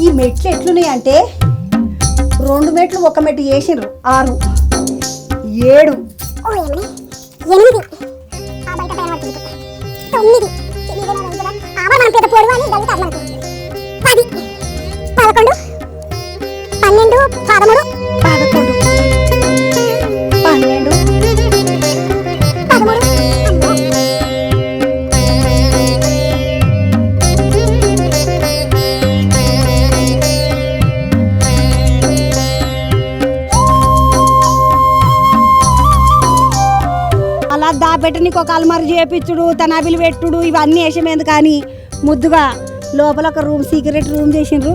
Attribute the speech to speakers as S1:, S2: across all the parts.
S1: ఈ మెట్లు ఎట్లున్నాయి అంటే 2 మెట్లు 1 మెట్టు చేసిండ్రు 6 7
S2: 8 ఆ బయట టైం పడుతుంది 9 మనం పెద్ద పొడవు అని గలుగుతాం మనకు 10 11 12 13
S1: అలా దాపెట్టనికి ఒక అల్మారి చేపించుడు తనాబిలు పెట్టుడు ఇవన్నీ వేసేమేంది కానీ ముద్దుగా లోపల ఒక రూమ్ సీక్రెట్ రూమ్ చేసిండ్రు.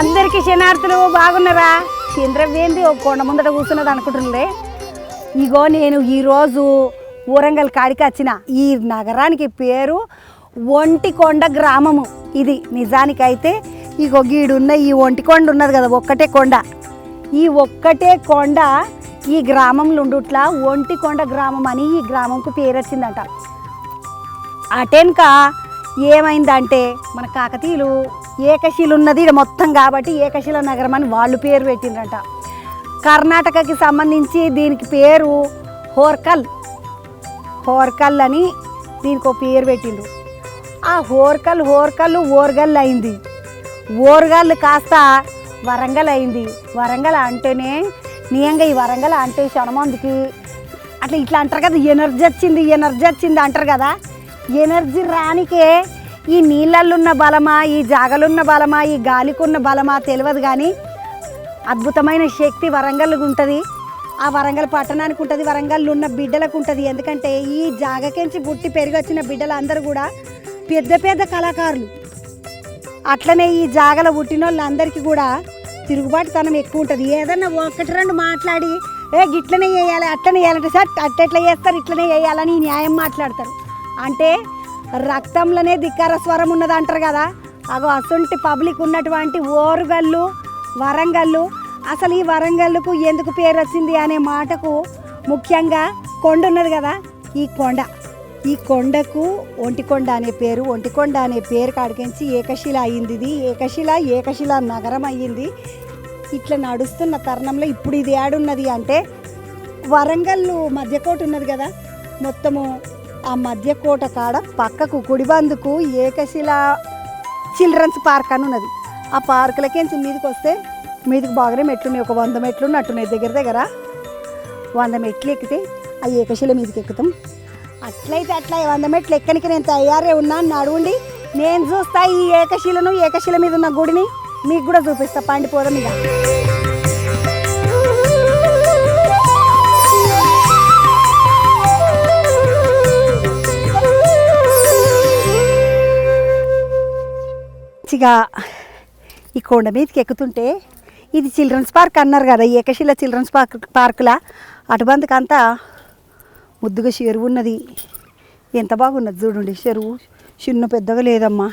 S1: అందరికి శనార్థులు బాగున్నారా? చంద్రవేంది ఒక కొండ ముందట కూర్చున్నది అనుకుంటుండే. ఇగో నేను ఈరోజు ఊరంగల్ కాడికి వచ్చిన. ఈ నగరానికి పేరు ఒంటికొండ గ్రామము. ఇది నిజానికైతే ఇగో గీడున్న ఈ ఒంటికొండ ఉన్నది కదా, ఒక్కటే కొండ. ఈ ఒక్కటే కొండ ఈ గ్రామంలో ఉండుట్లా ఒంటికొండ గ్రామం అని ఈ గ్రామంకు పేరు వచ్చిందంట. అటెన్క ఏమైందంటే మన కాకతీయులు ఏకశిల ఉన్నది ఇక్కడ మొత్తం కాబట్టి ఏకశిల నగరం అని వాళ్ళు పేరు పెట్టిండ్రంట. కర్ణాటకకి సంబంధించి దీనికి పేరు హోర్కల్ అని దీనికి ఒక పేరు పెట్టిండ్రు. ఆ హోర్కల్ ఓర్గల్ అయింది. ఓర్గల్ కాస్త వరంగల్ అయింది. వరంగల్ అంటేనే నియంగా ఈ వరంగల్ అంటే శనమందికి అట్లా ఇట్లా అంటారు కదా, ఎనర్జీ వచ్చింది అంటారు కదా. ఎనర్జీ రానికే ఈ నీళ్ళల్లో ఉన్న బలమా, ఈ జాగలున్న బలమా, ఈ గాలికున్న బలమా తెలియదు కానీ అద్భుతమైన శక్తి వరంగల్కి ఉంటుంది. ఆ వరంగల్ పట్టణానికి ఉంటుంది, వరంగల్లో ఉన్న బిడ్డలకు ఉంటుంది. ఎందుకంటే ఈ జాగకెంచి పుట్టి పెరిగి వచ్చిన బిడ్డలు అందరూ కూడా పెద్ద పెద్ద కళాకారులు. అట్లనే ఈ జాగల పుట్టిన వాళ్ళందరికీ కూడా తిరుగుబాటుతనం ఎక్కువ ఉంటుంది. ఏదన్నా 1-2 మాట్లాడి గిట్లనే వేయాలి అట్లనే వేయాలంటే సార్ అట్టెట్లా చేస్తారు ఇట్లనే వేయాలని న్యాయం మాట్లాడతారు. అంటే రక్తంలోనే ధిక్కార స్వరం ఉన్నది అంటారు కదా. అగో అసొంటి పబ్లిక్ ఉన్నటువంటి ఓరుగల్లు వరంగల్లు. అసలు ఈ వరంగల్లుకు ఎందుకు పేరు వచ్చింది అనే మాటకు ముఖ్యంగా కొండ ఉన్నది కదా, ఈ కొండకు ఒంటికొండ అనే పేరు. ఒంటికొండ అనే పేరు కాడికించి ఏకశిల అయ్యింది. ఇది ఏకశిల నగరం అయ్యింది. ఇట్లా నడుస్తున్న తరుణంలో ఇప్పుడు ఇది ఏడున్నది అంటే వరంగల్లు మధ్యకోట ఉన్నది కదా, మొత్తము ఆ మధ్యకోట కాడ పక్కకు కుడిబందుకు ఏకశిల చిల్డ్రన్స్ పార్క్ అని ఉన్నది. ఆ పార్కులకించి మీదకి వస్తే మీదకి బాగానే మెట్లున్నాయి. ఒక 100 మెట్లు ఉన్నట్టున్నాయి. దగ్గర 100 మెట్లు ఎక్కితే ఆ ఏకశిల మీదకి ఎక్కుతాం. అట్లయితే 100 మెట్లు ఎక్కనికి నేను తయారే ఉన్నాను. నడువుండి నేను చూస్తా ఈ ఏకశిల మీద ఉన్న గుడిని మీకు కూడా చూపిస్తా. పండిపోదాం ఇక. మంచిగా ఈ కొండ మీదకి ఎక్కుతుంటే ఇది చిల్డ్రన్స్ పార్క్ అన్నారు కదా, ఏకశిల చిల్డ్రన్స్ పార్కులా అటుబందుకంతా ముద్దుగా చెరువు ఉన్నది. ఎంత బాగున్నది చూడండి. చెరువు చిన్న పెద్దగా లేదమ్మా.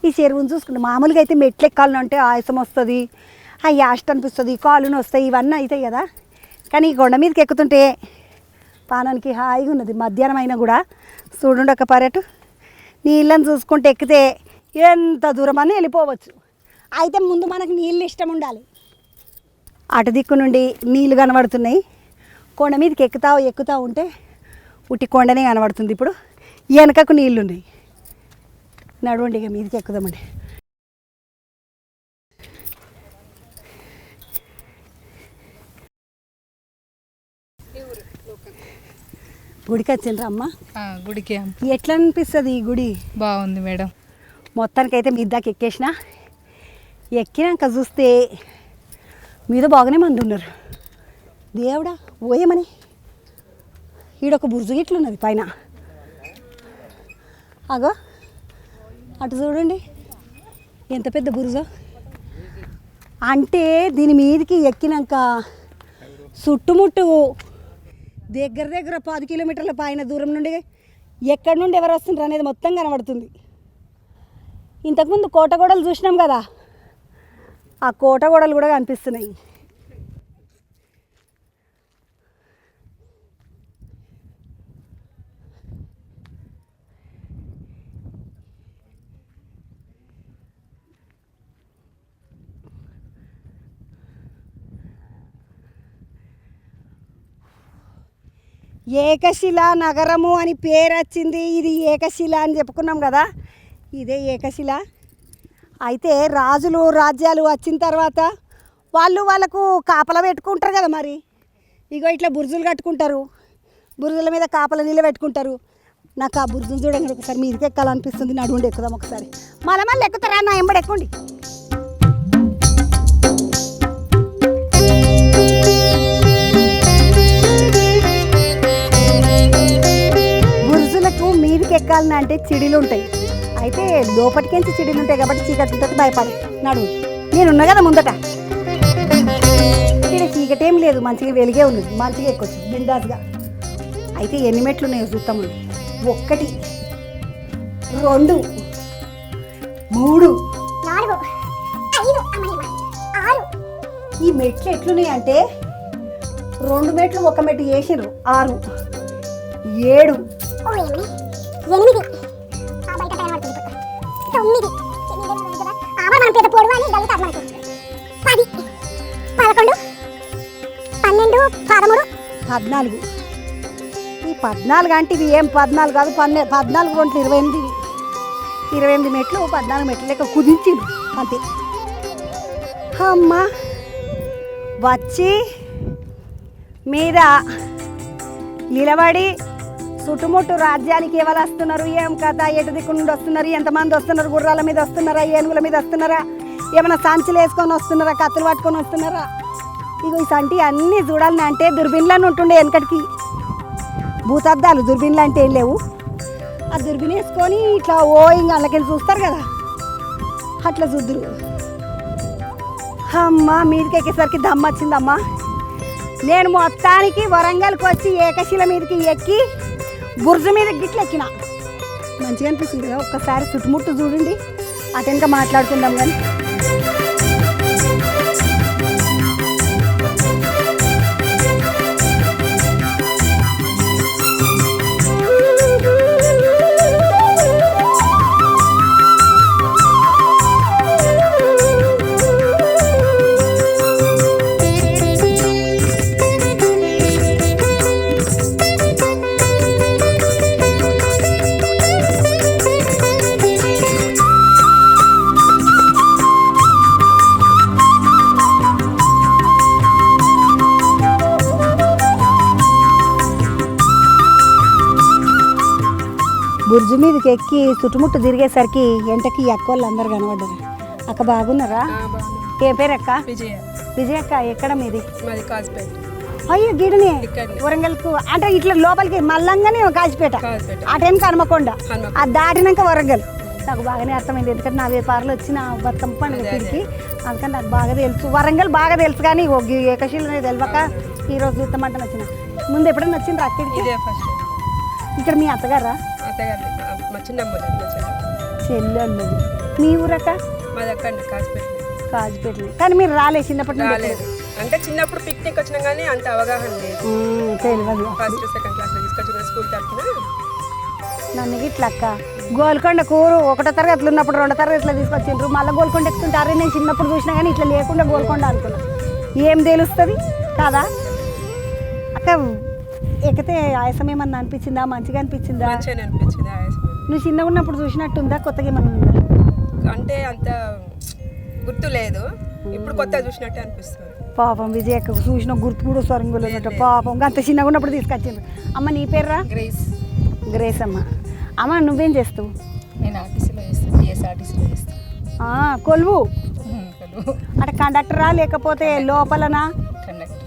S1: ఈ చెరువుని చూసుకుంటే మామూలుగా అయితే మెట్లు ఎక్కాలంటే ఆయాసం వస్తుంది, ఆ యాస్ట్ అనిపిస్తుంది, కాళ్ళుని వస్తాయి, ఇవన్నీ అవుతాయి కదా. కానీ ఈ కొండ మీదకి ఎక్కుతుంటే పానానికి హాయిగా ఉన్నది. మధ్యాహ్నం అయినా కూడా చూడండి ఒక పర్యటు నీళ్ళని చూసుకుంటే ఎక్కితే ఎంత దూరం అని వెళ్ళిపోవచ్చు. అయితే ముందు మనకు నీళ్ళు ఇష్టం ఉండాలి. అటు దిక్కు నుండి నీళ్ళు కనబడుతున్నాయి. కొండ మీదకి ఎక్కుతా ఉంటే ఉట్టి కొండనే కనబడుతుంది. ఇప్పుడు వెనకకు నీళ్ళు ఉన్నాయి. నడవండి ఇక మీదకి ఎక్కుదామండి. గుడికి వచ్చిండ్రా అమ్మ?
S3: గుడికి.
S1: ఎట్లా అనిపిస్తుంది ఈ గుడి?
S3: బాగుంది మేడం.
S1: మొత్తానికైతే మీ దాకా ఎక్కేసిన. ఎక్కినాక చూస్తే మీద బాగానే మంది ఉన్నారు. దేవుడా పోయేమని ఈడొక బుర్జు గిట్లున్నది పైన. అగో అటు చూడండి ఎంత పెద్ద బురుజో. అంటే దీని మీదకి ఎక్కినాక చుట్టుముట్టు దగ్గర 10 కిలోమీటర్ల పైన దూరం నుండి ఎక్కడి నుండి ఎవరు వస్తుంటారు అనేది మొత్తం కనబడుతుంది. ఇంతకుముందు కోటగోడలు చూసినాం కదా, ఆ కోట గోడలు కూడా కనిపిస్తున్నాయి. ఏకశిలా నగరము అని పేరు వచ్చింది. ఇది ఏకశిల అని చెప్పుకున్నాం కదా, ఇదే ఏకశిల. అయితే రాజులు రాజ్యాలు వచ్చిన తర్వాత వాళ్ళకు కాపలా పెట్టుకుంటారు కదా, మరి ఇగో ఇట్లా బుర్జులు కట్టుకుంటారు, బుర్జుల మీద కాపలా నిలబెట్టుకుంటారు. నాకు ఆ బుర్జులు చూడండి ఒకసారి మీదకి ఎక్కాలనిపిస్తుంది. నడువుండి ఎక్కుదాం ఒకసారి. మళ్ళీ ఎక్కుతారా నా ఎంబడి ఎక్కుండి. బుర్జులకు మీదకి ఎక్కాలని అంటే చిడీలు ఉంటాయి. అయితే లోపటికించి చిడీలు ఉంటాయి కాబట్టి చీకటి ఉంటుంది, భయపడు. నడువు, నేనున్నా కదా ముందట. ఇక్కడ చీకటి ఏం లేదు, మంచిగా వెలిగే ఉంది, మంచిగా ఎక్కొచ్చు బిందాస్గా. అయితే ఎన్ని మెట్లు ఉన్నాయో చూస్తాము. 1 2 3
S2: 4 5 6.
S1: ఈ మెట్లు ఎట్లున్నాయి అంటే 2 మెట్లు 1 మెట్టు వేసిర్రు, 6 7
S2: 8 ఆ బయట పైన పడుతుంది 9 మనం పెద్ద పొడవు అని తగులుతారు మనకు 10 11 12 13
S1: 14. ఈ 14 అంటే ఇవి ఏం 14 కాదు, 14 2 28. 28 మెట్లు 14 మెట్లు లెక్క కుదించిండ్రు అంతే. అమ్మ వచ్చి మీద నిలబడి చుట్టుముట్టు రాజ్యానికి ఎవరు వస్తున్నారు, ఏం కథ, ఎటు దిక్కు నుండి వస్తున్నారు, ఎంతమంది వస్తున్నారు, గుర్రాల మీద వస్తున్నారా, ఏనుగుల మీద వస్తున్నారా, ఏమైనా సంచులు వేసుకొని వస్తున్నారా, కత్తులు పట్టుకొని వస్తున్నారా. ఇగో ఈ సంటి అన్నీ చూడాలని అంటే దుర్బిన్లను ఉంటుండే వెనకటికి. భూతద్దాలు దుర్బిన్లు అంటే ఏం లేవు. ఆ దుర్బిన్ వేసుకొని ఇట్లా ఇంకా అందులోకెళ్ళి చూస్తారు కదా, అట్లా చూద్దురు. అమ్మ మీదకి ఎక్కేసరికి దమ్మ వచ్చిందమ్మా. నేను మొత్తానికి వరంగల్కి వచ్చి ఏకశిల మీదకి ఎక్కి బుర్జు మీద గిట్ల ఎక్కిన. మంచిగా అనిపిస్తుంది కదా. ఒక్కసారి చుట్టుముట్టు చూడండి, అటెనక మాట్లాడుకుందాం కానీ. బుర్జు మీదకి ఎక్కి చుట్టుముట్టు తిరిగేసరికి ఎంటకి అక్క వాళ్ళు అందరు కనబడ్డారు. అక్క బాగున్నారా? ఏ పేరు అక్క? విజయ అక్క. ఎక్కడ మీది? అయ్యో గిడిని వరంగల్కు అంటే ఇట్లా లోపలికి మల్లంగానే కాజిపేట, ఆ టైంకి హనుమకొండ, అది దాటినాక వరంగల్. నాకు బాగానే అర్థమైంది, ఎందుకంటే నా వ్యాపారాలు వచ్చిన బతుకమ్మ పండుగ తిరిగి, అందుకని నాకు బాగా తెలుసు. వరంగల్ బాగా తెలుసు కానీ ఏకశిల తెలియక ఈరోజు చూస్తామంటే వచ్చిన. ముందు ఎప్పుడైనా వచ్చిండ్రా అక్కడికి? ఇక్కడ మీ అత్తగారా? చెల్లెళ్ళు. మీ ఊరక్క? కాజిపేట. కానీ మీరు రాలే చిన్నప్పటి నుండి?
S3: అంటే చిన్నప్పుడు పిక్నిక్ వచ్చినా కానీ అంత అవగాహన లేదు. ఫస్ట్ సెకండ్ క్లాస్ తీసుకొచ్చిన స్కూల్ తరఫున
S1: నన్ను ఇట్లా అక్క గోల్కొండ కూరు 1వ తరగతిలో ఉన్నప్పుడు 2వ తరగతిలో తీసుకొచ్చిండ్రు. మళ్ళీ గోల్కొండ ఎక్కుతుంటారు. నేను చిన్నప్పుడు చూసినా కానీ ఇట్లా లేకుండా గోల్కొండ అనుకున్నా. ఏం తెలుస్తుంది కాదా అక్క? ఎక్కితే ఆయాసం ఏమన్నా అనిపించిందా? మంచిగా అనిపించిందా? నువ్వు చిన్నగా ఉన్నప్పుడు చూసినట్టుందా? కొత్తగా ఏమన్నా ఉందా?
S3: అంటే అంత గుర్తు లేదు, ఇప్పుడు కొత్తగా చూసినట్టే అనిపిస్తుంది.
S1: పాపం విజయక్క చూసిన గుర్తు కూడా స్వరంగులు ఉన్నట్టు. పాపం అంత చిన్నగా ఉన్నప్పుడు తీసుకొచ్చిండ్రు. అమ్మ నీ పేర్రా?
S3: గ్రేస్.
S1: గ్రేస్ అమ్మ. అమ్మ నువ్వేం చేస్తావు?
S3: నేను ఆర్టీసీలో చేస్తాను, టీఎస్ఆర్టీసీలో చేస్తాను.
S1: కొలువు అంటే కండక్టరా లేకపోతే లోపలనా?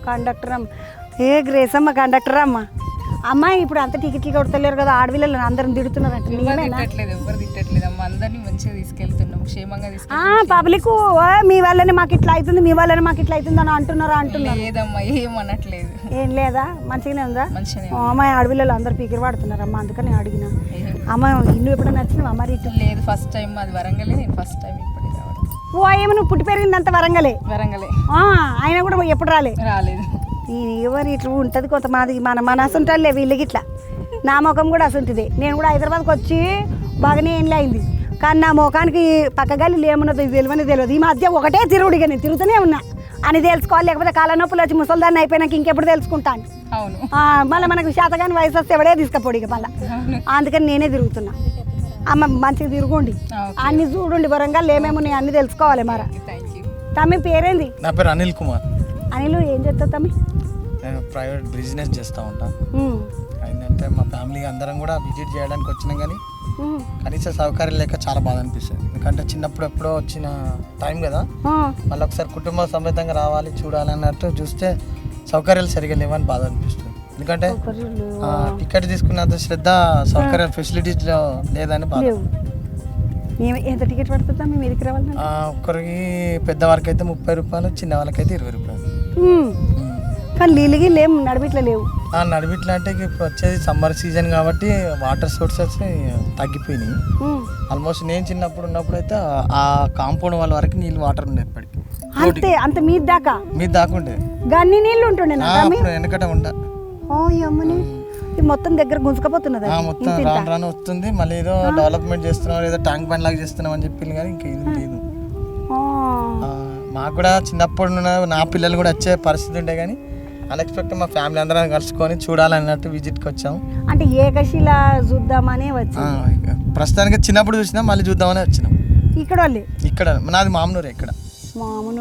S1: కండక్టర్ అమ్మ. ఏ గ్రేస్ అమ్మ కండక్టర్ అమ్మ. అమ్మ ఇప్పుడు అంత టికెట్లు కొడతలేరు కదా, ఆడవిల్లలు అందరం తిడుతున్నారు అంటే పబ్లిక్ మీ వల్లనే మాకు ఇట్లా అవుతుంది, మీ వల్లనే మాకు ఇట్లా అవుతుంది అని అంటున్నారు. ఏం లేదా? మంచిగానే ఉందా? అమ్మాయి ఆడవిల్లలు అందరు పీకిరి పడుతున్నారు అమ్మ, అందుకని అడిగిన. అమ్మ ఇల్లు ఎప్పుడైనా నచ్చినావా? మరి
S4: లేదు, ఫస్ట్ టైం. అది వరంగల్, నేను ఫస్ట్ టైం ఇప్పుడు
S1: ఓ ఏమో నువ్వు పుట్టి పెరిగిందంత వరంగలే. ఆయన కూడా ఎప్పుడు
S4: రాలేదు.
S1: ఎవరు ఇట్లా ఉంటుంది కొంతమంది మన అసంటాలే వీళ్ళకి ఇట్లా. నా ముఖం కూడా అసంటిదే. నేను కూడా హైదరాబాద్కి వచ్చి బాగానే ఏంలే అయింది, కానీ నా ముఖానికి పక్క గల్లీలు ఏమున్నదో తెలియదు. ఈ మధ్య ఒకటే తిరుగుడిగా నేను తిరుగుతూనే ఉన్నా అని తెలుసుకోవాలి, లేకపోతే కాళ్ళ నొప్పులు వచ్చి ముసల్దాన్ని అయిపోయినాక ఇంకెప్పుడు తెలుసుకుంటాను. మళ్ళీ మనకు శాతగాని వయసు వస్తే ఎవడే తీసుకపోడు ఇక మళ్ళీ. అందుకని నేనే తిరుగుతున్నా. అమ్మ మంచిగా తిరుగుండి, అన్ని చూడండి, వరంగల్ ఏమేమి ఉన్నాయి అన్ని తెలుసుకోవాలి. మరి తమ్మి పేరేంది?
S5: నా పేరు అనిల్ కుమార్.
S1: అనిల్ ఏం చేస్తావు తమ్మి?
S5: నేను ప్రైవేట్ బిజినెస్ చేస్తూ ఉంటాను. ఏంటంటే మా ఫ్యామిలీ అందరం కూడా విజిట్ చేయడానికి వచ్చినాం, కానీ కనీస సౌకర్యం లేక చాలా బాధ అనిపిస్తుంది. ఎందుకంటే చిన్నప్పుడు ఎప్పుడో వచ్చిన టైం కదా, మళ్ళీ ఒకసారి కుటుంబ సమేతంగా రావాలి చూడాలి అన్నట్టు చూస్తే సౌకర్యాలు సరిగా లేవని బాధ అనిపిస్తుంది. ఎందుకంటే టికెట్ తీసుకున్నంత శ్రద్ధ సౌకర్యాలు ఫెసిలిటీస్లో లేదని బాధ.
S1: ఎంత టికెట్ పడుతుందా మీ మీదకి రావాలి?
S5: ఒక్కరికి పెద్దవారికి అయితే 30 రూపాయలు, చిన్న వాళ్ళకైతే 20 రూపాయలు.
S1: కానీ నీళ్ళకి లేవు, నడిమిట్లా లేవు.
S5: నడిమిట్లా అంటే ఇప్పుడు వచ్చేది సమ్మర్ సీజన్ కాబట్టి వాటర్ సోర్సెస్ తగ్గిపోయినాయి. ఆల్మోస్ట్ నేను చిన్నప్పుడు ఉన్నప్పుడు అయితే ఆ కాంపౌండ్ వాళ్ళ వరకు నీళ్ళు వాటర్ ఉండే ఎప్పటికి.
S1: అంత మీద దాకా
S5: ఉండే
S1: గన్ని నీళ్ళు ఉంటుండే
S5: వెనకట ఉండ.
S1: మొత్తం దగ్గర గుంజుకపోతున్నది,
S5: మొత్తం రాను వస్తుంది. మళ్ళీ ఏదో డెవలప్మెంట్ చేస్తున్నాం, ఏదో ట్యాంక్ బండ్ లాగా చేస్తున్నాం అని చెప్పింది, కానీ ఇంకా ఇది లేదు. మాకు కూడా చిన్నప్పుడు నా పిల్లలు కూడా వచ్చే పరిస్థితి ఉండే, కానీ అన్ఎక్స్పెక్టెడ్ మా ఫ్యామిలీ అందరం కలుసుకొని చూడాలన్నట్టు విజిట్కి వచ్చాము.
S1: అంటే ఏకశిల చూద్దామని వచ్చాం.
S5: ప్రస్తుతానికి చిన్నప్పుడు చూసినా మళ్ళీ చూద్దామని వచ్చినాం. ఇక్కడ నాది మామనూరు. ఇక్కడ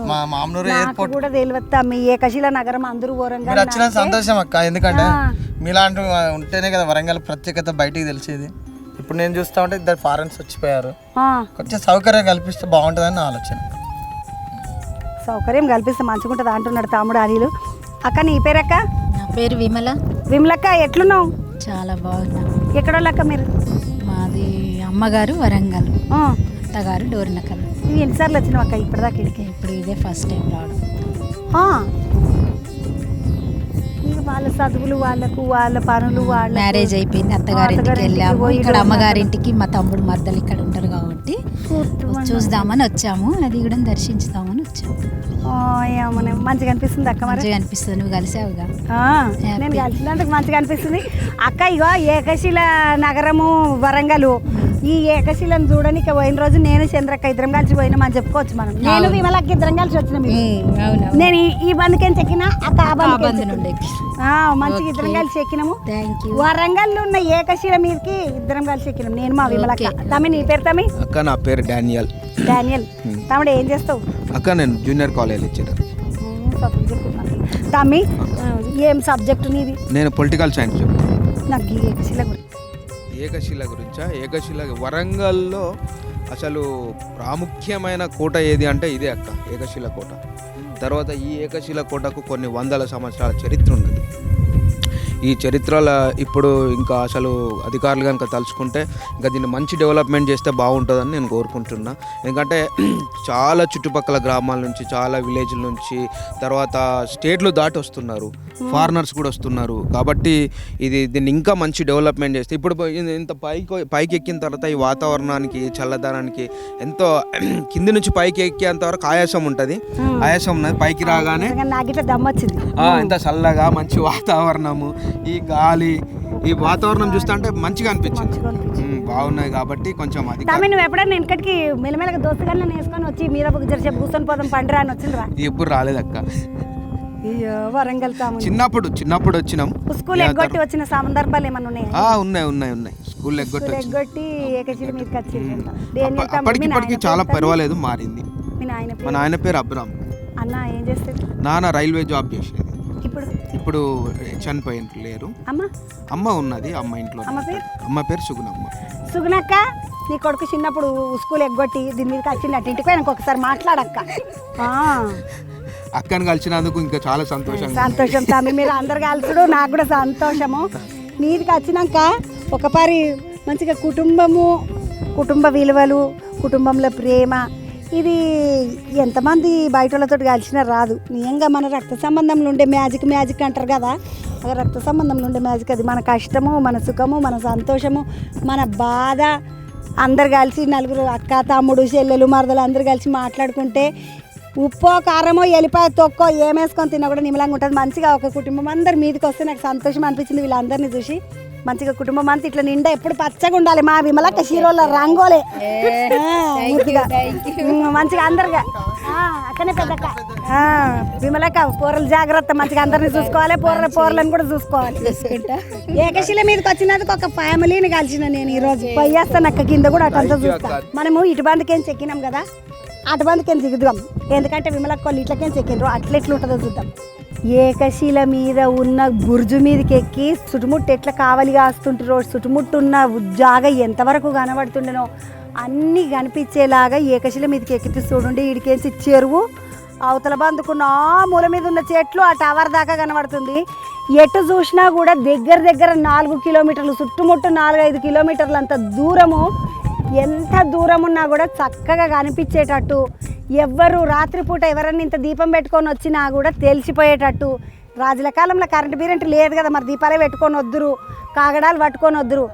S5: మా మామనూరు ఎయిర్పోర్ట్
S1: కూడా తెలియదు. మీ ఏకశిల నగరం అందరూ వరంగల్
S5: వచ్చిన సంతోషం అక్క. ఎందుకంటే మీలాంటి ఉంటేనే కదా వరంగల్ ప్రత్యేకత బయటికి తెలిసేది. ఇప్పుడు నేను చూస్తా ఉంటే 2 ఫారెన్స్ వచ్చిపోయారు, కొంచెం సౌకర్యం కల్పిస్తే బాగుంటుందని నా ఆలోచన.
S1: సౌకర్యం కల్పిస్తే మంచిగా ఉంటుంది అంటున్నాడు తమ్ముడు అనిలు. అక్క నీ పేరక్క?
S4: నా పేరు విమల.
S1: విమలక్క ఎట్లున్నావు?
S4: చాలా బాగున్నా.
S1: ఎక్కడ వాళ్ళక్క మీరు?
S4: మాది అమ్మగారు వరంగల్, అత్తగారు డోర్నకల్.
S1: ఎన్నిసార్లు వచ్చినావు అక్క ఇప్పటిదాకా?
S4: ఇప్పుడు ఇదే ఫస్ట్ టైం రావడం.
S1: వాళ్ళ చదువులు వాళ్ళకు, వాళ్ళ పనులు వాళ్ళ
S4: మ్యారేజ్ అయిపోయింది, అత్తగారింటికి వెళ్ళాము. ఇక్కడ అమ్మగారింటికి మా తమ్ముడు మర్దలు ఇక్కడ ఉంటారు కాబట్టి చూద్దామని వచ్చాము, అది కూడా దర్శించుదామని వచ్చాము.
S1: మంచిగా అనిపిస్తుంది అక్క?
S4: మంచిగా అనిపిస్తుంది. నువ్వు కలిసావుగా?
S1: నేను కలిసినందుకు మంచిగా అనిపిస్తుంది అక్క. ఇగో ఏకశిల నగరము వరంగల్, ఈ ఏకశిలను చూడడానికి పోయిన రోజు నేను చంద్రక్క ఇద్దరం కలిసి పోయినామని చెప్పుకోవచ్చు మనం. నేను విమలకి ఇద్దరం కలిసి వచ్చినాం. నేను ఈ బందుకేం చెక్కినా అక్క ఆ బందు నుండి మంచిగా ఇద్దరం కలిసి ఎక్కినాము. వరంగల్ ఉన్న ఏకశిల మీదకి ఇద్దరం కలిసి ఎక్కినాం, నేను మా విమలక్క. తమ్మి నీ పేరు? తమ్మి
S6: అక్క నా పేరు డానియల్.
S1: తమ్ముడు ఏం చేస్తావు?
S6: అక్క నేను జూనియర్ కాలేజ్ లెక్చరర్.
S1: తమ్మి ఏం సబ్జెక్టు నీది?
S6: నేను పొలిటికల్ సైన్స్.
S1: నాకు ఏకశిల గురించి.
S6: ఏకశిల గురించా? ఏకశిల వరంగల్లో అసలు ప్రాముఖ్యమైన కోట ఏది అంటే ఇదే అక్క, ఏకశిల కోట. తర్వాత ఈ ఏకశిల కోటకు కొన్ని వందల సంవత్సరాల చరిత్ర ఉన్నది. ఈ చరిత్రల ఇప్పుడు ఇంకా అసలు అధికారులు కనుక తలుచుకుంటే ఇంకా దీన్ని మంచి డెవలప్మెంట్ చేస్తే బాగుంటుందని నేను కోరుకుంటున్నా. ఎందుకంటే చాలా చుట్టుపక్కల గ్రామాల నుంచి, చాలా విలేజ్ల నుంచి, తర్వాత స్టేట్లు దాటి వస్తున్నారు, ఫారినర్స్ కూడా వస్తున్నారు. కాబట్టి దీన్ని ఇంకా మంచి డెవలప్మెంట్ చేస్తే ఇప్పుడు ఇంత పైకి ఎక్కిన తర్వాత ఈ వాతావరణానికి, చల్లదనానికి ఎంతో కింది నుంచి పైకి ఎక్కేంత వరకు ఆయాసం ఉంటుంది. ఆయాసం ఉన్నది. పైకి రాగానే ఎంత చల్లగా మంచి వాతావరణము, ఈ గాలి, ఈ వాతావరణం చూస్తుంటే మంచిగా అనిపించింది. బాగున్నాయి కాబట్టి కొంచెం అది.
S1: నువ్వు ఎప్పుడైనా వెనకటికి మెల్లమెల్లగా దోస్తుగానే వేసుకొని వచ్చి మీద జరసేపు కూర్చొని పోదాం పండురా అని వచ్చిందిరా?
S6: ఎప్పుడు రాలేదక్క.
S1: వరంగల్
S6: చిన్నప్పుడు వచ్చినాం.
S1: స్కూల్ ఎగ్గొట్టి వచ్చిన సందర్భాలు ఏమన్నా ఉన్నాయా?
S6: ఉన్నాయి. స్కూల్ ఎగ్గొట్టి
S1: ఏకశిల మీదకి వచ్చింది.
S6: అప్పటికిప్పటికి చాలా పర్వాలేదు, మారింది. మా నాయన పేరు అబ్రామ్.
S1: అన్న ఏం చేస్తాడు?
S6: నాన్న రైల్వే జాబ్ చేసేది. ఇప్పుడు చనిపోయిన లేరు. అమ్మ ఉన్నది, అమ్మ ఇంట్లో. అమ్మ పేరు సుగుణమ్మ.
S1: సుగుణక్క, నీ కొడుకు చిన్నప్పుడు స్కూల్ ఎగ్గొట్టి దీని మీదకి వచ్చిందట, ఇంటికి పోయినాక ఒకసారి మాట్లాడక్క.
S6: అక్కను కలిసినందుకు ఇంకా చాలా
S1: సంతోషం తమ్మి. మీరు అందరు కలుసుడు నాకు కూడా సంతోషము. మీదికి వచ్చినాక ఒకసారి మంచిగా కుటుంబ విలువలు, కుటుంబంలో ప్రేమ, ఇది ఎంతమంది బయట వాళ్ళతో కలిసినా రాదు. నిజంగా మన రక్త సంబంధంలో ఉండే మ్యాజిక్ అంటారు కదా, రక్త సంబంధంలో ఉండే మ్యాజిక్ అది. మన కష్టము, మన సుఖము, మన సంతోషము, మన బాధ, అందరు కలిసి నలుగురు అక్క తమ్ముడు చెల్లెలు మరదలు అందరు కలిసి మాట్లాడుకుంటే ఉప్పో కారమో ఎల్లిపాయ తొక్కో ఏమేసుకొని తిన్నా కూడా నిమ్మలంగా ఉంటుంది. మంచిగా ఒక కుటుంబం అందరు మీదకి వస్తే నాకు సంతోషం అనిపించింది వీళ్ళందరినీ చూసి. మంచిగా కుటుంబం అంతా ఇట్లా నిండా ఎప్పుడు పచ్చగా ఉండాలి. మా విమలక్క హీరోల రంగోలే పూర్తిగా మంచిగా అందరుగా అక్కనే పెద్దక్క విమలక్క పూరలు జాగ్రత్త, మంచిగా అందరిని చూసుకోవాలి, పూరలను కూడా చూసుకోవాలి. ఏకశిల మీదకి వచ్చినందుకు ఒక ఫ్యామిలీని కలిసిన నేను ఈరోజు పోయేస్తాను అక్క కింద కూడా అటంతా చూస్తా. మనము ఇటు బందుకేం చెక్కినాం కదా, అటు బందుకేం దిగుదాం, ఎందుకంటే విమలక్క వాళ్ళు ఇట్లకేం చెక్కిండ్రు, అట్లా ఎట్లుంటుందో చూద్దాం. ఏకశిల మీద ఉన్న బుర్జు మీదకి ఎక్కి చుట్టుముట్టు ఎట్లా కావలి కాస్తుంటారో, చుట్టుముట్టు ఉన్న జాగా ఎంతవరకు కనబడుతుండేనో అన్నీ కనిపించేలాగా ఏకశిల మీదకి ఎక్కితే చూడండి. ఇడికేసి చెరువు, అవతల బందుకున్న మూల మీద ఉన్న చెట్లు ఆ టవర్ దాకా కనబడుతుంది. ఎటు చూసినా కూడా దగ్గర 4 కిలోమీటర్లు, చుట్టుముట్టు 4-5 కిలోమీటర్లు అంత దూరము. ఎంత దూరం ఉన్నా కూడా చక్కగా కనిపించేటట్టు, ఎవ్వరు రాత్రిపూట ఎవరన్నా ఇంత దీపం పెట్టుకొని వచ్చినా కూడా తెలిసిపోయేటట్టు. రాజుల కాలంలో కరెంటు బీరెంట్ లేదు కదా, మరి దీపాలే పెట్టుకొని వద్దురు, కాగడాలు పట్టుకొని వద్దురు.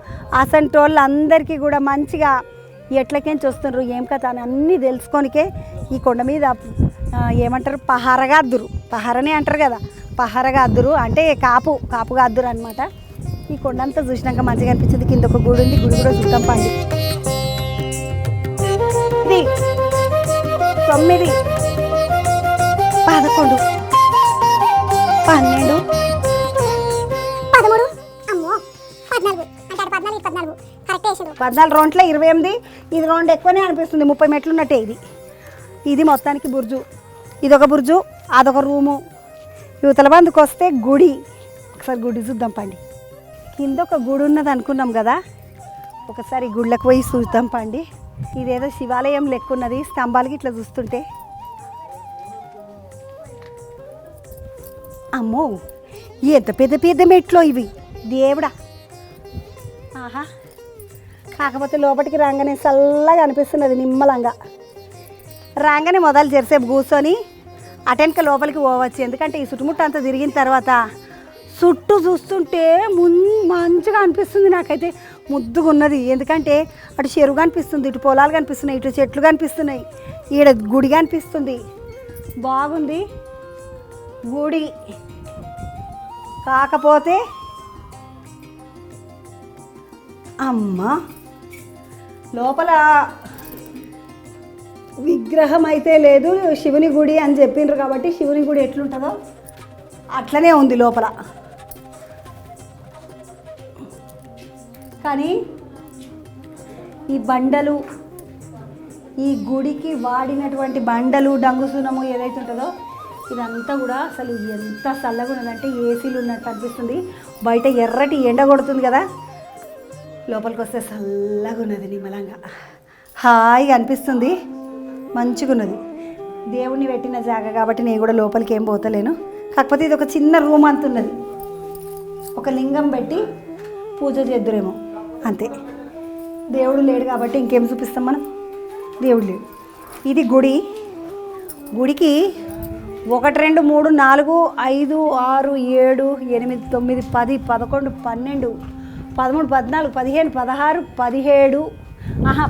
S1: అసంటి వాళ్ళు అందరికీ కూడా మంచిగా ఎట్లకేంచి వస్తుండ్రు ఏం కథ అని అన్నీ తెలుసుకోనికే ఈ కొండ మీద ఏమంటారు పహారగా అద్దురు, పహారనే అంటారు కదా, పహారగా అద్దురు అంటే కాపుగా అద్దురు అనమాట. ఈ కొండ అంతా చూసినాక మంచిగా అనిపించింది. కింద ఒక గుడి ఉంది, గుడి కూడా చూద్దాం పండి. 9, 11, 12,
S2: 13 అమ్మో 14 అంటే 14 కరెక్ట్ వేసాడు.
S1: 14 రౌండ్లో 28. ఇది రౌండ్ ఎక్కువనే అనిపిస్తుంది, 30 మెట్లు ఉన్నట్టే. ఇది మొత్తానికి బుర్జు, ఇదొక బుర్జు, అదొక రూము. యువతల బందుకు వస్తే గుడి, ఒకసారి గుడి చూద్దాం పండి. కింద ఒక గుడి ఉన్నది అనుకున్నాం కదా, ఒకసారి గుళ్ళకి పోయి చూద్దాం పండి. ఇదేదో శివాలయం లెక్కున్నది, స్తంభాలకి ఇట్లా చూస్తుంటే. అమ్మో ఎంత పెద్ద మెట్లో ఇవి దేవుడా. ఆహా, కాకపోతే లోపలికి రాగానే చల్లగా అనిపిస్తున్నది, నిమ్మలంగా రాగానే మొదలు జరిసేపు కూర్చొని అటెన్క లోపలికి పోవచ్చు. ఎందుకంటే ఈ చుట్టుముట్టు అంతా తిరిగిన తర్వాత చుట్టూ చూస్తుంటే మంచిగా అనిపిస్తుంది. నాకైతే ముద్దుగా ఉన్నది, ఎందుకంటే అటు చెరువు కనిపిస్తుంది, ఇటు పొలాలు కనిపిస్తున్నాయి, ఇటు చెట్లు కనిపిస్తున్నాయి, ఈడ గుడి కనిపిస్తుంది. బాగుంది గుడి. కాకపోతే అమ్మ లోపల విగ్రహం అయితే లేదు, శివుని గుడి అని చెప్పిండ్రు కాబట్టి శివుని గుడి ఎట్లుంటుందో అట్లనే ఉంది లోపల. కానీ ఈ బండలు, ఈ గుడికి వాడినటువంటి బండలు, డంగుసునము ఏదైతే ఉంటుందో ఇదంతా కూడా అసలు ఎంత చల్లగా ఉన్నదంటే ఏసీలు ఉన్నట్టు అనిపిస్తుంది. బయట ఎర్రటి ఎండ కొడుతుంది కదా, లోపలికి వస్తే చల్లగా ఉన్నది, నిమ్మలంగా హాయిగా అనిపిస్తుంది, మంచిగా ఉన్నది. దేవుణ్ణి పెట్టిన జాగా కాబట్టి నేను కూడా లోపలికి ఏం పోతలేను. కాకపోతే ఇది ఒక చిన్న రూమ్ అంత ఉన్నది, ఒక లింగం పెట్టి పూజ చేద్దురేమో అంతే. దేవుడు లేడు కాబట్టి ఇంకేం చూపిస్తాం మనం, దేవుడు లేడు. ఇది గుడి. గుడికి 1, 2, 3, 4, 5, 6, 7, 8, 9, 10, 11, 12, 13, 14, 15, 16,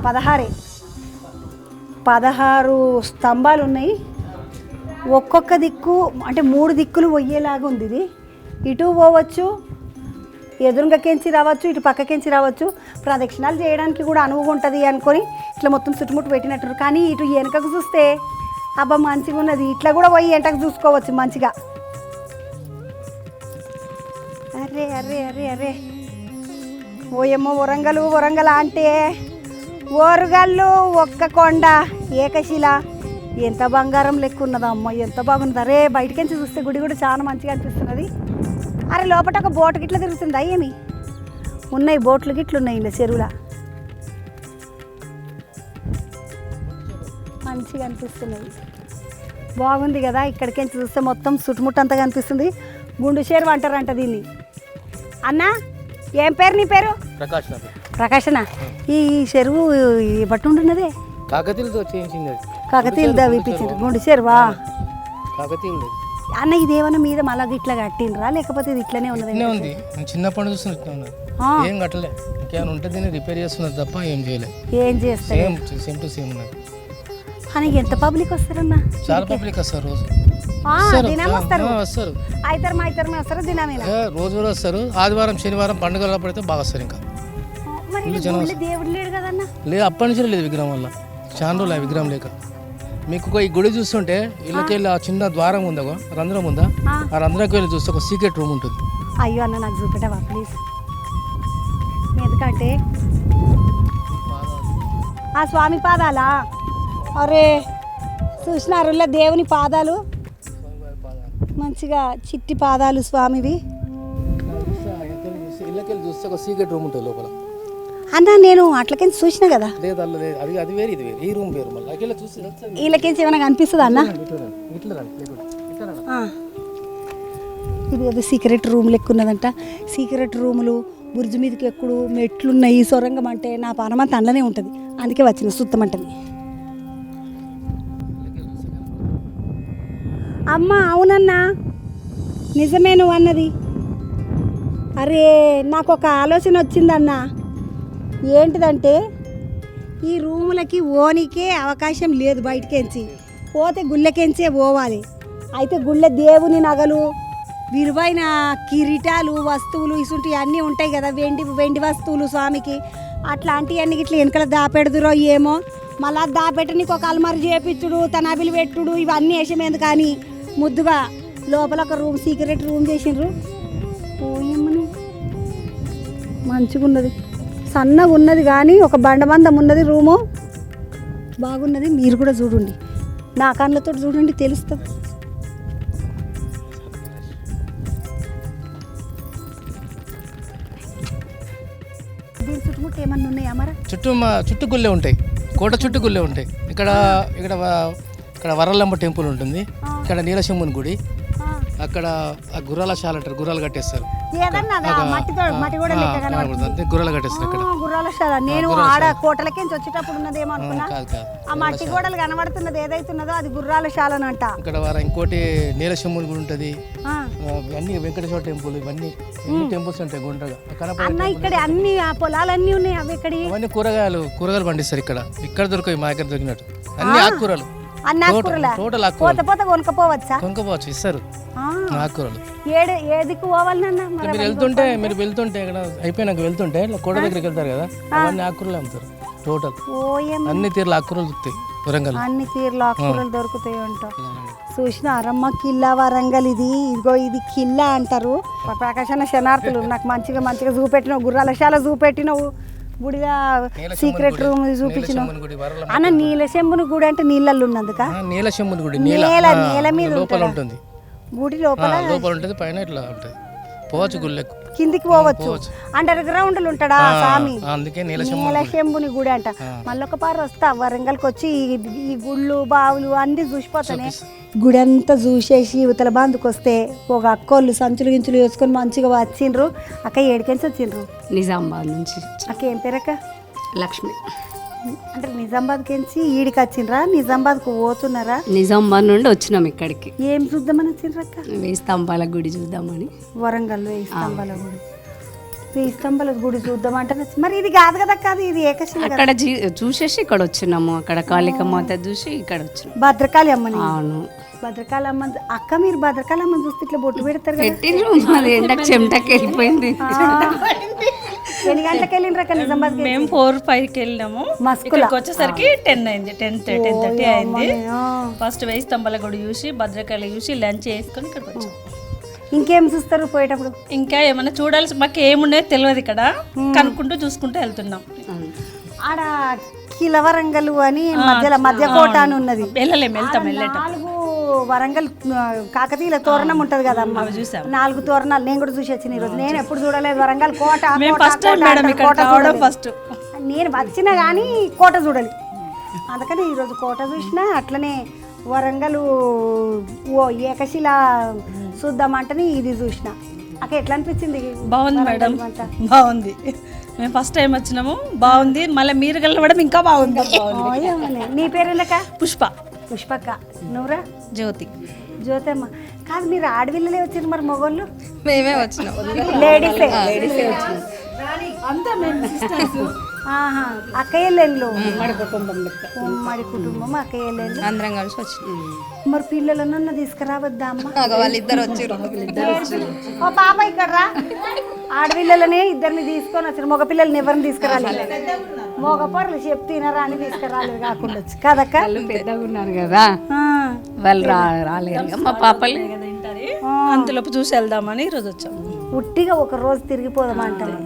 S1: 17 16 స్తంభాలు ఉన్నాయి. ఒక్కొక్క దిక్కు అంటే 3 దిక్కులు పోయేలాగా ఉంది. ఇది ఇటు పోవచ్చు, ఎదురుగకెంచి రావచ్చు, ఇటు పక్కకెంచి రావచ్చు. ప్రదక్షిణాలు చేయడానికి కూడా అనువుగా ఉంటుంది అనుకొని ఇట్లా మొత్తం చుట్టుముట్టు పెట్టినట్టు. కానీ ఇటు వెనకకు చూస్తే అబ్బా మంచిగా ఉన్నది, ఇట్లా కూడా పోయి వెంటకు చూసుకోవచ్చు మంచిగా. అరే అరే అరే అరే ఓయమ్మో వరంగల్ అంటే ఓరుగల్లు ఒక్క కొండ ఏకశిల ఎంత బంగారం లెక్క ఉన్నదా అమ్మ, ఎంత బాగున్నది. అరే బయటకెంచి చూస్తే గుడి కూడా చాలా మంచిగా అనిపిస్తున్నది. అరే లోపల ఒక బోటు గిట్ల తిరుగుతుందా ఏమి? ఉన్నాయి బోట్లు గిట్లు ఉన్నాయి ఇలా చెరువులా, మంచిగా అనిపిస్తున్నది, బాగుంది కదా. ఇక్కడికెంచి చూస్తే మొత్తం చుట్టుముట్టంతా కనిపిస్తుంది. గుండు చెరువు అంటారంట దీన్ని. అన్న ఏం పేరు నీ పేరు? ప్రకాశనా. ఈ చెరువు బట్టి ఉంటున్నదే
S5: కాకతీయులతో చేయించింది,
S1: కాకతీయులు దవ్విపించారు గుండు చెరువా. అన్న ఇదేమన్నా మీద మళ్ళీ ఇట్లా కట్టినరా లేకపోతే ఇది ఇట్లనే ఉన్నది?
S5: ఇట్లనే ఉంది, నేను చిన్నప్పటి నుంచి చూస్తున్నా ఉన్నది. ఏం కట్టలే, ఇంకేమైనా ఉంటే దీన్ని రిపేర్ చేస్తున్నది తప్ప ఏం చేయలేదు.
S1: ఏం చేస్తారు?
S5: సేమ్ టు సేమ్ ఉన్నది.
S1: అని ఎంత పబ్లిక్ వస్తారన్న?
S5: చాలా పబ్లిక్ వస్తారు రోజు.
S1: దినం వస్తారు,
S5: వస్తారు
S1: అయితరమే వస్తారు దినమేనా?
S5: రోజు కూడా వస్తారు. ఆదివారం శనివారం పండుగలప్పుడు అయితే బాగా వస్తారు. ఇంకా
S1: మరి దేవుడు లేడు కదన్న?
S5: లేదు, అప్పటి నుంచి లేదు విగ్రహం వల్ల. చాలా రోజులు ఆ విగ్రహం లేక. మీకు ఈ గుడి చూస్తుంటే ఇళ్ళకి వెళ్ళి ఆ చిన్న ద్వారం ఉందా, రంధ్రం ఉందా, ఆ రంధ్రంకి వెళ్ళి చూస్తే ఒక సీక్రెట్ రూమ్ ఉంటుంది.
S1: అయ్యో అన్న నాకు చూపెట్టవా ప్లీజ్? ఎందుకంటే ఆ స్వామి పాదాలా? అరే చూసినారులా దేవుని పాదాలు, మంచిగా చిట్టి పాదాలు స్వామివి.
S5: ఇళ్ళకి వెళ్ళి చూస్తే ఒక సీక్రెట్ రూమ్ ఉంటుంది లోపల.
S1: అన్న నేను అట్లకించి చూసినా కదా.
S5: లేదు అల్ల లేదు, అది వేరు ఇది వేరు, ఈ రూమ్ వేరు. మళ్ళీ అక్కడ చూసి
S1: వీళ్ళకించి ఏమైనా కనిపిస్తుందా అన్న? ఇది ఏదో సీక్రెట్ రూమ్ లెక్క ఉన్నదంట. సీక్రెట్ రూములు, బుర్జు మీదకి ఎక్కుడు, మెట్లున్నాయి, సొరంగం అంటే నా పానమంతా అందులోనే ఉంటుంది. అందుకే వచ్చిన సుత్తమంటని. అమ్మ అవునన్నా, నిజమే నువ్వు అన్నది. అరే నాకు ఒక ఆలోచన వచ్చిందన్న. ఏంటిదంటే ఈ రూములకి ఓనికే అవకాశం లేదు, బయటకెంచి పోతే గుళ్ళకెంచే పోవాలి. అయితే గుళ్ళ దేవుని నగలు, విలువైన కిరీటాలు, వస్తువులు ఇసుంటి అన్నీ ఉంటాయి కదా, వెండి వస్తువులు స్వామికి. అట్లాంటివన్నీ ఇట్లా వెనకల దాపెడుదురో ఏమో. మళ్ళా దాపెట్టనికి ఒక అల్మారి చేపించుడు, తనాబిలు పెట్టుడు, ఇవన్నీ వేసేమేందు. కానీ ముద్దుగా లోపల ఒక రూమ్, సీక్రెట్ రూమ్ చేసిండ్రు. పోయమ్మని మంచిగా ఉన్నది, సన్నగా ఉన్నది, కానీ ఒక బండబందం ఉన్నది రూము, బాగున్నది. మీరు కూడా చూడండి, నా కళ్ళతో చూడండి, తెలుస్తుంది. దీని చుట్టుముట్టు ఏమన్నా ఉన్నాయా మరి?
S5: చుట్టూ గుళ్ళే ఉంటాయి, కోట చుట్టూ గుళ్ళే ఉంటాయి. ఇక్కడ వరలమ్మ టెంపుల్ ఉంటుంది, ఇక్కడ నీలశంభుని గుడి, అక్కడ గుర్రాల శాల అంటారు, గుర్రాలు కట్టేస్తారు. గుర్రాలు కట్టేస్తారు అక్కడ
S1: గుర్రాల శాల. నేను ఆడ కోటలకి వచ్చేటప్పుడు ఉన్నదేమో అనుకున్నా. ఆ మట్టి గోడలు కనబడుతున్నది ఏదైతున్నదో అది గుర్రాల శాల అంట.
S5: ఇక్కడ ఇంకోటి నీలశంభుని గుడి ఉంటుంది, అన్ని వెంకటేశ్వర టెంపుల్, ఇవన్నీ టెంపుల్స్ ఉంటాయి గుండ్రగా.
S1: అన్న ఇక్కడ అన్ని ఆ పొలాలన్నీ ఉన్నాయి. అవి ఇక్కడ
S5: అవన్నీ కూరగాయలు పండిస్తారు. ఇక్కడ దొరకవు, మా దగ్గర దొరికినట్టు అన్ని ఆకుకూరలు. టోటల్ కొనుక్కోవచ్చు, ఇస్తారు ఆకుకూరలు.
S1: ఏదికి పోవాలన్నా
S5: మీరు వెళ్తుంటే ఇక్కడ అయిపోయినాక వెళ్తుంటే కోట దగ్గరికి వెళ్తారు కదా, అవన్నీ ఆకుకూరలు అమ్ముతారు. టోటల్ అన్ని తీర్ల ఆకుకూరలు దొరుకుతాయి వరంగల్,
S1: అన్ని తీర్ల ఆకుకూరలు దొరుకుతాయి అంట. చూసిన అరమ్మ కిల్లా వరంగల్. ఇదిగో ఇది కిల్లా అంటారు. ప్రకాశన శనార్థులు నాకు మంచిగా చూపెట్టినావు, గుర్రాల శాల చూపెట్టినావు, గుడిగా సీక్రెట్ రూమ్ చూపించినావు అన్న. నీలశంభుని గుడి అంటే నీళ్ళల్లో ఉన్నందుక?
S5: నీలశంభుని గుడి
S1: నేల మీద
S5: లోపల ఉంటుంది,
S1: గుడి లోపల
S5: ఉంటుంది, పైన ఇట్లా ఉంటుంది. పోవచ్చు గుళ్ళకు,
S1: కిందికి పోవచ్చు. అండర్ గ్రౌండ్ ఉంటాడా స్వామి?
S5: అందుకే
S1: నీలశంభుని గుడి అంట. మళ్ళొక పారు వస్తా వరంగల్కి వచ్చి ఈ గుళ్ళు బావులు అన్ని చూసిపోతానే. గుడి అంతా చూసేసి ఇవతల బాందుకు వస్తే ఒక అక్కోళ్ళు సంచులు గించులు వేసుకొని మంచిగా వచ్చిండ్రు. అక్క ఏడికెంచి వచ్చిండ్రు?
S7: నిజామాబాద్ నుంచి.
S1: అక్క ఏం పేరక్క?
S7: లక్ష్మి.
S1: అంటే నిజామాబాద్కి ఎంచి ఈడికి వచ్చిండ్రా? నిజామాబాద్కు పోతున్నారా?
S7: నిజామాబాద్ నుండి వచ్చినాం ఇక్కడికి.
S1: ఏం చూద్దామని వచ్చిండ్రు అక్క?
S7: 1000 స్తంభాల గుడి చూద్దామని.
S1: వరంగల్ 1000 స్తంభాల గుడి. 1000 స్తంభాల గుడి చూద్దామంటే మరి ఇది కాదు కదా అక్క, ఇది ఏకశిల.
S7: అక్కడ చూసేసి ఇక్కడ వచ్చినాము. అక్కడ కాళికమాత చూసి ఇక్కడ వచ్చినాం.
S1: భద్రకాళి అమ్మని.
S7: అవును,
S1: భద్రకాళి అమ్మ. అక్క మీరు భద్రకాళి అమ్మని చూస్తే ఇట్లా బొట్టు పెడతారు కదా?
S7: పెట్టిండ్రు, మాది ఎండకు చెమటకి వెళ్ళిపోయింది.
S1: ఎన్ని గంటలకు వెళ్ళిండ్రు అక్క నిజామాబాద్?
S8: మేము 4-5కి వెళ్ళినాము. ఇక్కడికి వచ్చేసరికి 10 అయింది, 10:30 అయింది. ఫస్ట్ 1000 స్తంభాల గుడి చూసి భద్రకాళి చూసి లంచ్ చేసుకొని ఇక్కడికి వచ్చాం.
S1: ఇంకేం చూస్తారు పోయేటప్పుడు?
S8: ఇంకా ఏమన్నా చూడాల్సి మాకు ఏమున్నాయో తెలియదు, ఇక్కడ కనుక్కుంటూ చూసుకుంటూ వెళ్తున్నాం.
S1: ఆడ కిలవరంగల్ అని మధ్య కోట అని ఉన్నది.
S8: వెళ్తాం
S1: 4 వరంగల్ కాకతీయుల తోరణం ఉంటది కదా అమ్మ, 4 తోరణాలు నేను కూడా చూసి వచ్చిన ఈరోజు. నేను ఎప్పుడు చూడలేదు వరంగల్ కోట.
S8: ఫస్ట్
S1: నేను వచ్చినా కానీ కోట చూడాలి, అందుకని ఈరోజు కోట చూసిన. అట్లనే వరంగల్ ఏకశిల చూద్దామంటని ఇది చూసిన. అక్క ఎట్లా అనిపించింది?
S8: బాగుంది మేడం, బాగుంది. మేము ఫస్ట్ టైం వచ్చినాము, బాగుంది. మళ్ళీ మీరు కలవడం ఇంకా బాగుంది.
S1: నీ పేరు ఏందక్క?
S8: పుష్ప.
S1: పుష్పక్క. నువ్వురా?
S8: జ్యోతి.
S1: జ్యోతమ్మ కాదు, మీరు ఆడపిల్లలే వచ్చారు, మరి మగోళ్ళు
S7: మేమే వచ్చినాం.
S1: లేడీసే.
S7: లేడీసే వచ్చినాం.
S1: ఆహా, అక్కయ్యలు ఉమ్మడి కుటుంబం అక్కయ్యలు
S7: అందరం కలిసి వచ్చినాం.
S1: మరి పిల్లలన్నా తీసుకురావద్దా అమ్మ?
S7: వాళ్ళిద్దరు వచ్చారు.
S1: ఓ పాప ఇక్కడ రా. ఆడపిల్లలని ఇద్దరిని తీసుకొని వచ్చారు, మగ పిల్లల్ని ఎవరిని తీసుకురాలేదు. మగ పొరలు చెప్తినరా అని తీసుకురాలేదు కాకుండా కదక్క.
S7: వాళ్ళు పెద్దగా ఉన్నారు కదా, వాళ్ళు రాలేరు. మా పాపలు
S8: అంతలోపు చూసి వెళ్దామని ఈరోజు వచ్చాము.
S1: ఉట్టిగా ఒక రోజు తిరిగిపోదామంటారు.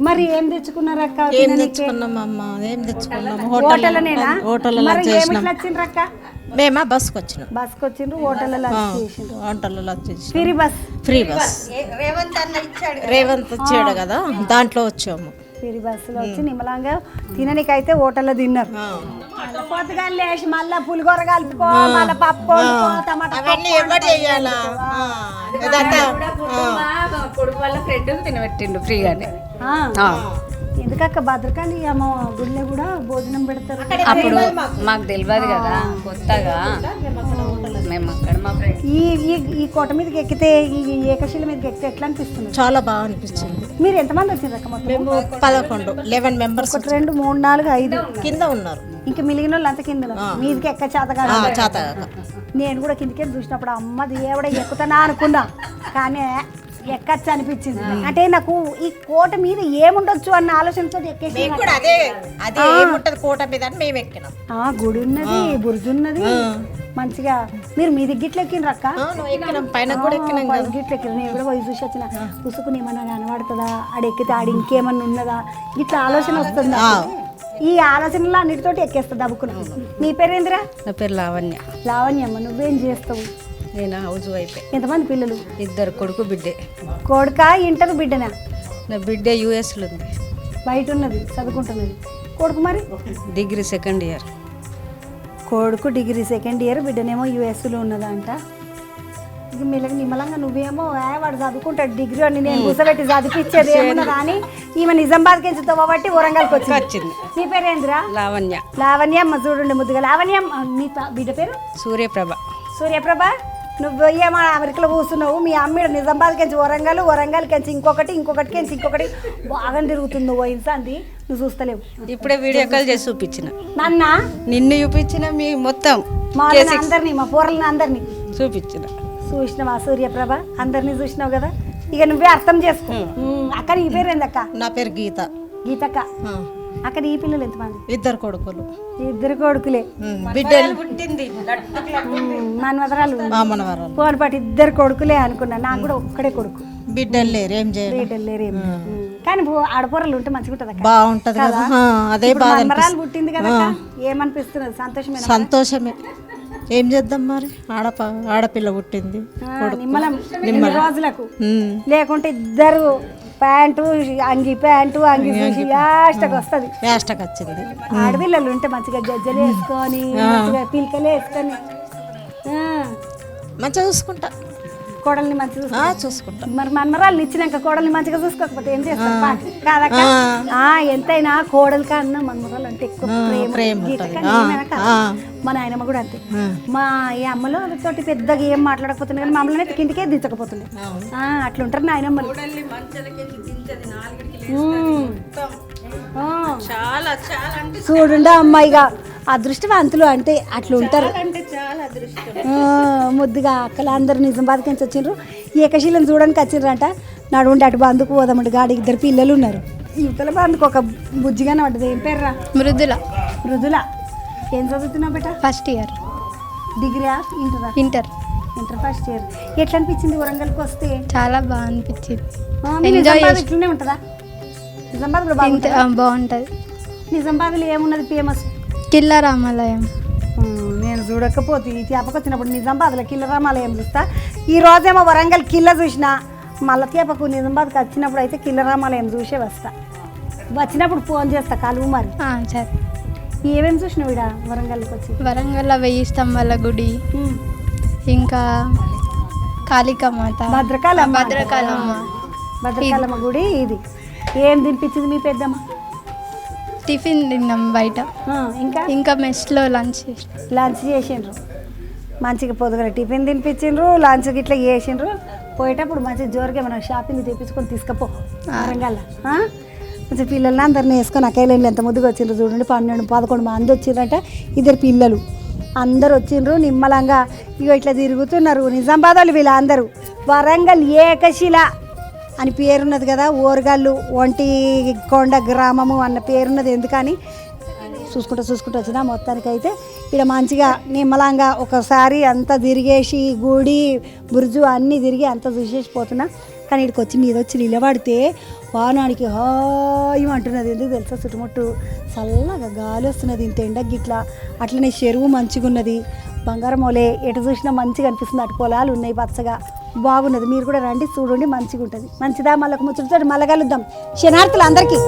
S1: మరి ఏం తెచ్చుకున్నారు అక్క?
S9: ఏం తెచ్చుకున్నామమ్మ, ఏం తెచ్చుకున్నాము?
S1: హోటల్లోనేనా?
S9: హోటల్లో
S1: మరి
S9: లంచ్
S1: ఏమిటి
S9: చేసినాం.
S1: వచ్చిండ్రు అక్క?
S9: మేమా బస్కి వచ్చినాం.
S1: బస్కి వచ్చిండ్రు, హోటల్లో లంచ్ చేసిండ్రు.
S9: హోటల్లో లంచ్ చేసినాం.
S1: Free bus.
S9: Free bus Revanth వచ్చాడు కదా, దాంట్లో వచ్చాము.
S1: ఫ్రీ బస్సులో వచ్చి నిమ్మలంగా తిననికైతే హోటల్లో తిన్నారు. పొద్దుగా లేచి మళ్ళా పులిగూర కలుపుకో, మళ్ళా పప్పు వండుకో, టమాటా
S9: అవన్నీ ఎవరు చెయ్యాలా?
S7: కొడుకు వాళ్ళ ఫ్రెండ్ తినబెట్టిండు ఫ్రీగానే.
S1: ఎందుకక్క భద్రకాళి అమ్మ గుళ్ళో కూడా భోజనం పెడతారు.
S7: అప్పుడు మాకు తెలియదు కదా, కొత్తగా మేము అక్కడ మా ఫ్రెండ్.
S1: ఈ కోట మీదకి ఎక్కితే, ఈ ఏకశిల మీదకి ఎక్కితే ఎట్లా అనిపిస్తుంది?
S9: చాలా బాగా అనిపించింది.
S1: మీరు ఎంతమంది వచ్చిండ్రు అక్క? మొత్తం
S9: మేము 11 మెంబర్స్.
S1: 1 2 3 4 5
S9: కింద ఉన్నారు.
S1: ఇంకా మిగిలిన వాళ్ళు అంత కింద మీదికి ఎక్క చేతగా.
S9: చేతగాక
S1: నేను కూడా కిందకి చూసినప్పుడు అమ్మది ఏవడ ఎక్కుతానా అనుకున్నా, కానీ ఎక్కచ్చు అనిపించింది. అంటే నాకు ఈ కోట మీద ఏముండొచ్చు అన్న ఆలోచనతో ఎక్కేసి.
S9: అదే ఏముంటది కోట మీద అని మేము ఎక్కినాం.
S1: గుడి ఉన్నది, బుర్జు ఉన్నది మంచిగా. మీరు మీ గిట్లు ఎక్కిన రక్క?
S9: పైన కూడా ఎక్కినాం.
S1: గిట్లు ఎక్కిన. నేను కూడా పోయి చూసి వచ్చిన. పుసుకుని ఏమన్నా కనబడుతుందా, ఆడెక్కితే ఆడ ఇంకేమన్నా ఉన్నదా, ఇట్లా ఆలోచన వస్తుంది. ఈ ఆలోచనలో అన్నిటితోటి ఎక్కేస్తుంది దబ్బుకున్నా. నీ పేరేందిరా?
S7: నా పేరు లావణ్య.
S1: లావణ్యమ్మ, నువ్వేం చేస్తావు?
S7: నేను హౌస్ వైఫ్.
S1: ఎంతమంది పిల్లలు?
S7: 2 కొడుకు బిడ్డే.
S1: కొడుకా ఇంటర్ బిడ్డనా?
S7: నా బిడ్డ యూఎస్లో ఉంది,
S1: బయట ఉన్నది చదువుకుంటున్నది. కొడుకు మరి
S7: డిగ్రీ 2nd ఇయర్.
S1: కొడుకు డిగ్రీ 2nd ఇయర్, బిడ్డనేమో యూఎస్లో ఉన్నదా అంట. ఇక మెల్లగా నిమ్మలంగా నువ్వేమో వాడు చదువుకుంటాడు డిగ్రీ అని నేను కూర్చోబెట్టి చదివించేది ఏమన్నా కానీ ఈమె నిజామాబాద్కి ఎంచుతావు కాబట్టి వరంగల్కి వచ్చింది. నీ పేరేందిరా?
S7: లావణ్య.
S1: లావణ్యమ్మ, చూడండి ముద్దుగా లావణ్యమ్మ. నీ బిడ్డ పేరు?
S7: సూర్యప్రభ.
S1: సూర్యప్రభ. నువ్వు ఏమో అమెరికాలో కూర్చున్నావు, మీ అమ్మిడ నిజామాబాద్కి వరంగల్కి ఇంకొకటి బాగా తిరుగుతుంది. పోయింది అంది, నువ్వు చూస్తలేవు.
S7: ఇప్పుడే వీడియో కాల్ చేసి చూపించిన.
S1: నన్న
S7: నిన్ను చూపించిన, మీ మొత్తం
S1: మా అందరినీ, మా పూరలని అందరినీ
S7: చూపించిన.
S1: చూసినావా సూర్యప్రభ? అందరినీ చూసినావు కదా, ఇక నువ్వే అర్థం చేసుకో. అక్క నీ పేరు ఏందక్క?
S9: నా పేరు గీత.
S1: గీతక్క. అక్కడ ఈ పిల్లలు ఎంతమంది?
S9: 2 కొడుకులు.
S1: 2 కొడుకులే.
S9: బిడ్డలు
S1: మనవరాలు,
S9: మనవరాలు.
S1: పోనపాటి 2 కొడుకులే అనుకున్నా. నాకు కూడా ఒక్కడే కొడుకు.
S9: బిడ్డలు లేరు, ఏం చేయాలి?
S1: బిడ్డలు లేరేమో. కానీ ఆడపొరలు ఉంటే మంచిగా ఉంటుంది అక్క.
S9: బాగుంటది కదా. అదే బాధ.
S1: మనవరాలు పుట్టింది కదా, ఏమనిపిస్తున్నది? సంతోషమే.
S9: సంతోషమే. ఏం చేద్దాం మరి, ఆడపిల్ల పుట్టింది.
S1: నిమ్మలం రోజులకు. లేకుంటే 2 ప్యాంటు అంగి చూసి యాస్టకు వస్తుంది.
S9: యాస్టకు వచ్చింది.
S1: ఆడపిల్లలు ఉంటే మంచిగా గజ్జలు వేసుకొని, మంచిగా పిలకలు వేసుకొని
S9: మంచిగా చూసుకుంటా.
S1: కోడల్ని మంచిగా
S9: చూసుకుంటా.
S1: మరి మనమరాలు ఇచ్చినాక కోడల్ని మంచిగా చూసుకోకపోతే ఏం చేస్తారు కాదక్క? ఎంతైనా కోడలు కన్నా మనమరాలు అంటే ఎక్కువ ప్రేమ. మా నాయనమ్మ కూడా అంతే. మా ఈ అమ్మలో తోటి పెద్దగా ఏం మాట్లాడకపోతుంది, కానీ మమ్మల్ని అయితే కిందికే దించకపోతుంది. అట్లుంటారు నాయనమ్మలు. చూడుండా అమ్మాయిగా అదృష్టవంతులు అంటే అట్లుంటారు. ముద్దుగా అక్కలు అందరూ నిజామాబాద్కి నుంచి వచ్చిండ్రు. ఏకశీలను చూడడానికి వచ్చిండ్రంట. నడుండి అటు బందుకు పోదామంటే గాడి 2 పిల్లలు ఉన్నారు. ఇవతల బందుకు ఒక బుజ్జిగానే పడ్డది. ఏం పేర్రా?
S2: మృదుల.
S1: మృదుల. ఏం చదువుతున్నావు బేట?
S2: First year.
S1: డిగ్రీయా? ఇంటరా?
S2: Inter
S1: first year. ఎట్లా అనిపించింది వరంగల్కి వస్తే?
S2: చాలా బాగా అనిపించింది.
S1: ఇట్లనే ఉంటుందా? నిజామాబాద్
S2: బాగుంటుంది.
S1: నిజామాబాద్లో ఏమున్నది ఫేమస్?
S2: కిల్లా రామాలయం.
S1: నేను చూడకపోతే ఈ చేపకు వచ్చినప్పుడు నిజామాబాద్లో కిల్ల రామాలయం చూస్తా. ఈ రోజేమో వరంగల్ కిల్ల చూసిన. మళ్ళీ చేపకు నిజామాబాద్కి వచ్చినప్పుడు అయితే కిల్ల రామాలయం చూసే వస్తా. వచ్చినప్పుడు ఫోన్ చేస్తా, కలువు మరి.
S2: సరే.
S1: ఏమేమి చూసినావు ఇక్కడ వరంగల్కి వచ్చి?
S2: వరంగల్లో 1000 స్తంభాల గుడి, ఇంకా కాళికామాత,
S1: భద్రకాళమ్మ గుడి. ఇది ఏం తినిపించింది మీ పెద్దమ్మ?
S2: టిఫిన్ తిన్నాం బయట. ఇంకా మెస్లో లంచ్
S1: చేసిండ్రు. మంచిగా పొద్దుగల టిఫిన్ తినిపించిండ్రు, లంచ్కి ఇట్లా చేసిండ్రు. పోయేటప్పుడు మంచిగా జోరుగా మనం షాపింగ్ తెప్పించుకొని తీసుకపో వరంగల్. కొంచెం పిల్లల్ని అందరిని వేసుకొని అకేలేళ్ళు ఎంత ముద్దుగా వచ్చిండ్రు చూడండి. 12-11 మంది వచ్చిండ్రంట, 2 పిల్లలు అందరు వచ్చిండ్రు నిమ్మలంగా. ఇక ఇట్లా తిరుగుతున్నారు నిజామాబాద్ వాళ్ళు వీళ్ళందరూ. వరంగల్ ఏకశిల అని పేరున్నది కదా, ఓరుగల్లు ఒంటి కొండ గ్రామము అన్న పేరున్నది. ఎందుకని చూసుకుంటూ వచ్చినా మొత్తానికి అయితే ఇక్కడ మంచిగా నిమ్మలంగా ఒకసారి అంతా తిరిగేసి గుడి బుర్జు అన్నీ తిరిగి అంతా చూసేసి పోతున్నా. కానీ ఇక్కడికి వచ్చి మీద వచ్చి నిలబడితే వానానికి హాయి అంటున్నది. ఎందుకు తెలుసా, చుట్టుముట్టు చల్లగా గాలి వస్తున్నది, ఇంత ఎండకి ఇట్లా. అట్లనే చెరువు మంచిగా ఉన్నది, బంగారం మొలే ఎటు చూసినా మంచిగా అనిపిస్తుంది. అటు పొలాలు ఉన్నాయి పచ్చగా, బాగున్నది. మీరు కూడా రండి చూడండి, మంచిగా ఉంటుంది. మంచిదా, మళ్ళీ ముచ్చట మళ్ళీ కలుద్దాం. శనార్థులు అందరికీ.